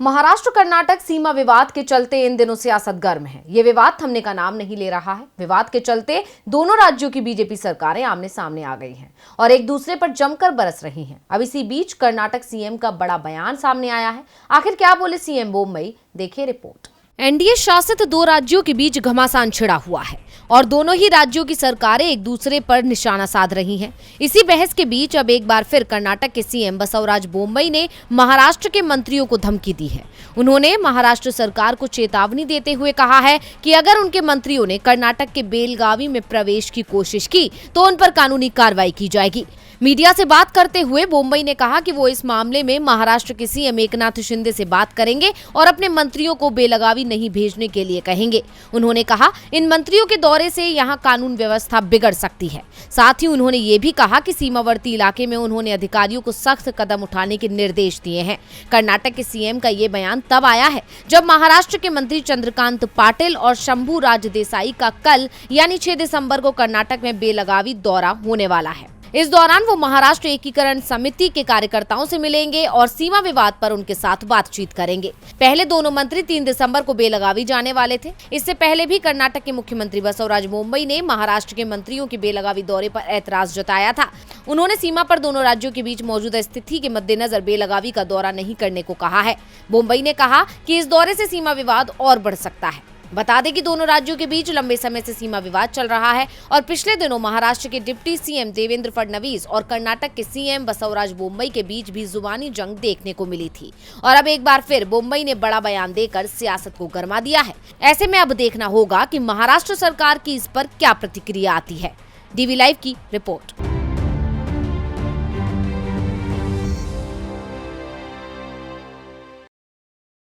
महाराष्ट्र कर्नाटक सीमा विवाद के चलते इन दिनों सियासत गर्म है। ये विवाद थमने का नाम नहीं ले रहा है। विवाद के चलते दोनों राज्यों की बीजेपी सरकारें आमने सामने आ गई हैं और एक दूसरे पर जमकर बरस रही हैं। अब इसी बीच कर्नाटक सीएम का बड़ा बयान सामने आया है। आखिर क्या बोले सीएम बोम्मई, देखिए रिपोर्ट। एनडीए शासित दो राज्यों के बीच घमासान छिड़ा हुआ है और दोनों ही राज्यों की सरकारें एक दूसरे पर निशाना साध रही हैं। इसी बहस के बीच अब एक बार फिर कर्नाटक के सीएम बसवराज बोम्मई ने महाराष्ट्र के मंत्रियों को धमकी दी है। उन्होंने महाराष्ट्र सरकार को चेतावनी देते हुए कहा है कि अगर उनके मंत्रियों ने कर्नाटक के बेलगावी में प्रवेश की कोशिश की तो उन पर कानूनी कार्रवाई की जाएगी। मीडिया से बात करते हुए बोम्मई ने कहा कि वो इस मामले में महाराष्ट्र के सीएम एकनाथ शिंदे से बात करेंगे और अपने मंत्रियों को बेलगावी नहीं भेजने के लिए कहेंगे। उन्होंने कहा इन मंत्रियों के दौरे से यहां कानून व्यवस्था बिगड़ सकती है। साथ ही उन्होंने ये भी कहा कि सीमावर्ती इलाके में उन्होंने अधिकारियों को सख्त कदम उठाने के निर्देश दिए हैं। कर्नाटक के सीएम का ये बयान तब आया है जब महाराष्ट्र के मंत्री चंद्रकांत पाटिल और शंभू राज देसाई का कल यानी 6 दिसंबर को कर्नाटक में बेलगावी दौरा होने वाला है। इस दौरान वो महाराष्ट्र एकीकरण समिति के कार्यकर्ताओं से मिलेंगे और सीमा विवाद पर उनके साथ बातचीत करेंगे। पहले दोनों मंत्री 3 दिसंबर को बेलगावी जाने वाले थे। इससे पहले भी कर्नाटक के मुख्यमंत्री बसवराज बोम्मई ने महाराष्ट्र के मंत्रियों के बेलगावी दौरे पर ऐतराज जताया था। उन्होंने सीमा पर दोनों राज्यों के बीच मौजूदा स्थिति के मद्देनजर बेलगावी का दौरा नहीं करने को कहा है। बोम्मई ने कहा कि इस दौरे से सीमा विवाद और बढ़ सकता है। बता दें कि दोनों राज्यों के बीच लंबे समय से सीमा विवाद चल रहा है और पिछले दिनों महाराष्ट्र के डिप्टी सीएम देवेंद्र फडणवीस और कर्नाटक के सीएम बसवराज बोम्मई के बीच भी जुबानी जंग देखने को मिली थी। और अब एक बार फिर बोम्मई ने बड़ा बयान देकर सियासत को गरमा दिया है। ऐसे में अब देखना होगा कि महाराष्ट्र सरकार की इस पर क्या प्रतिक्रिया आती है। डीवी लाइव की रिपोर्ट।